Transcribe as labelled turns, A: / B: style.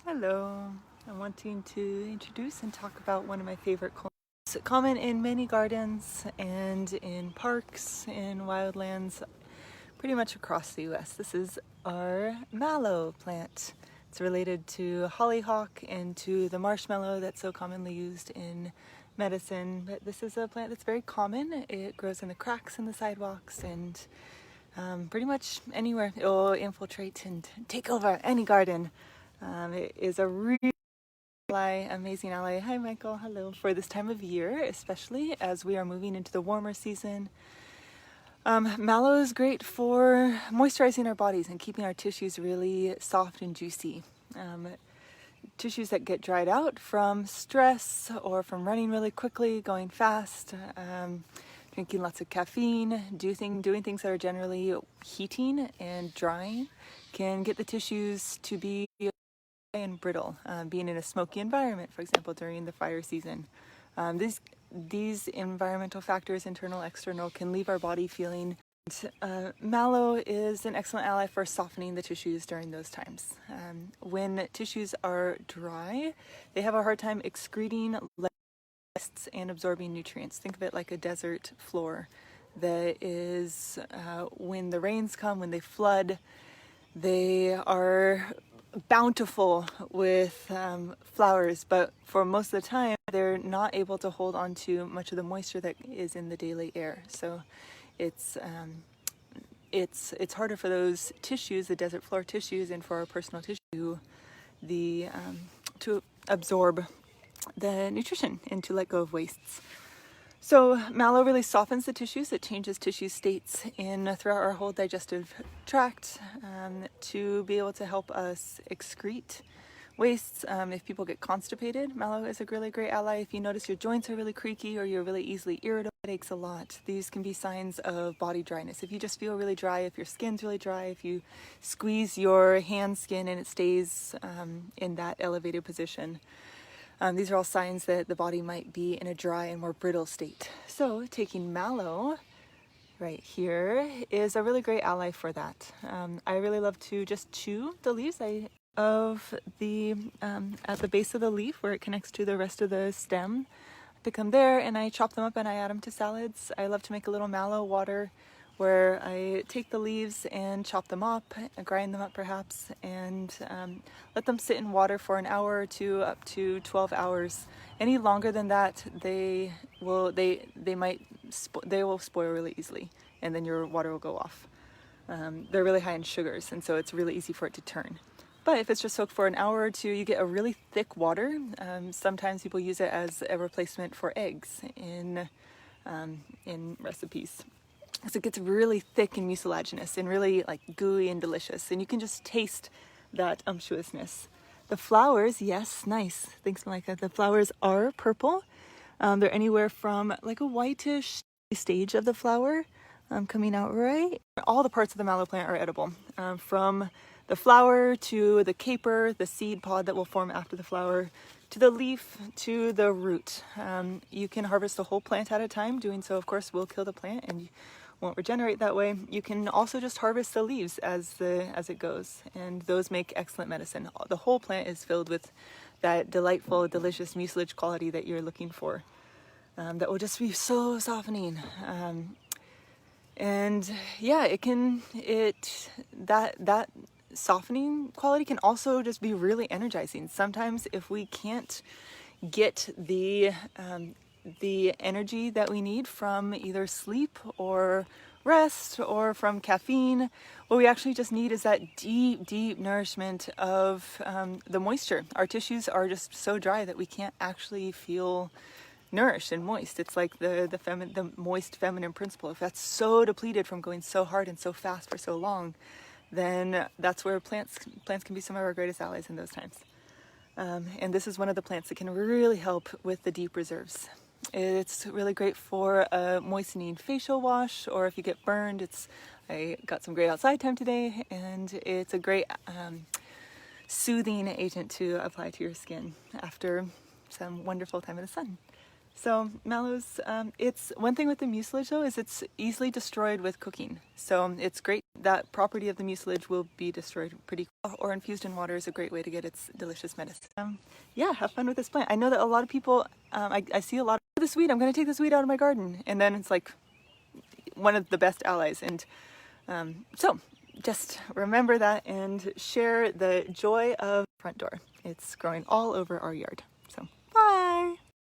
A: Hello, I'm wanting to introduce and talk about one of my favorite colonials. It's common in many gardens and in parks, in wildlands, pretty much across the US. This is our mallow plant. It's related to hollyhock and to the marshmallow that's so commonly used in medicine, but this is a plant that's very common. It grows in the cracks in the sidewalks and pretty much anywhere. It will infiltrate and take over any garden. It is a really amazing ally. Hi Michael, hello. For this time of year, especially as we are moving into the warmer season. Mallow is great for moisturizing our bodies and keeping our tissues really soft and juicy. Tissues that get dried out from stress or from running really quickly, going fast, drinking lots of caffeine, doing things that are generally heating and drying can get the tissues to be and brittle, being in a smoky environment, for example, during the fire season. These environmental factors, internal, external, can leave our body feeling. Mallow is an excellent ally for softening the tissues during those times. When tissues are dry, they have a hard time excreting wastes and absorbing nutrients. Think of it like a desert floor that is, when the rains come, when they flood, they are bountiful with flowers, but for most of the time they're not able to hold on to much of the moisture that is in the daily air. So it's harder for those tissues, the desert floor tissues, and for our personal tissue, to absorb the nutrition and to let go of wastes. So mallow really softens the tissues. It changes tissue states throughout our whole digestive tract to be able to help us excrete wastes. If people get constipated, mallow is a really great ally. If you notice your joints are really creaky or you're really easily irritable, headaches a lot, these can be signs of body dryness. If you just feel really dry, if your skin's really dry, if you squeeze your hand skin and it stays in that elevated position, these are all signs that the body might be in a dry and more brittle state. So taking mallow right here is a really great ally for that. I really love to just chew the leaves at the base of the leaf where it connects to the rest of the stem. I pick them there and I chop them up and I add them to salads. I love to make a little mallow water where I take the leaves and chop them up, grind them up perhaps, and let them sit in water for an hour or two, up to 12 hours. Any longer than that, they will spoil really easily, and then your water will go off. They're really high in sugars, and so it's really easy for it to turn. But if it's just soaked for an hour or two, you get a really thick water. Sometimes people use it as a replacement for eggs in recipes. So it gets really thick and mucilaginous and really like gooey and delicious, and you can just taste that unctuousness. The flowers, yes, nice. Thanks, Malika. The flowers are purple. They're anywhere from like a whitish stage of the flower coming out right. All the parts of the mallow plant are edible, from the flower to the caper, the seed pod that will form after the flower, to the leaf, to the root. You can harvest the whole plant at a time. Doing so, of course, will kill the plant and won't regenerate that way. You can also just harvest the leaves as it goes, and those make excellent medicine. The whole plant is filled with that delightful, delicious mucilage quality that you're looking for. That will just be so softening. And yeah, that softening quality can also just be really energizing. Sometimes if we can't get the energy that we need from either sleep or rest or from caffeine, what we actually just need is that deep nourishment of the moisture. Our tissues are just so dry that we can't actually feel nourished and moist. It's like the moist feminine principle. If that's so depleted from going so hard and so fast for so long, then that's where plants can be some of our greatest allies in those times. And this is one of the plants that can really help with the deep reserves. It's really great for a moistening facial wash, or if you get burned, I got some great outside time today, and it's a great soothing agent to apply to your skin after some wonderful time in the sun. So mallows, it's one thing with the mucilage though is it's easily destroyed with cooking. So it's great, that property of the mucilage will be destroyed pretty quick, or infused in water is a great way to get its delicious medicine. Yeah, have fun with this plant. I know that a lot of people, I see a lot of this weed, I'm going to take this weed out of my garden, and then it's like one of the best allies. And so just remember that and share the joy of front door. It's growing all over our yard. So bye.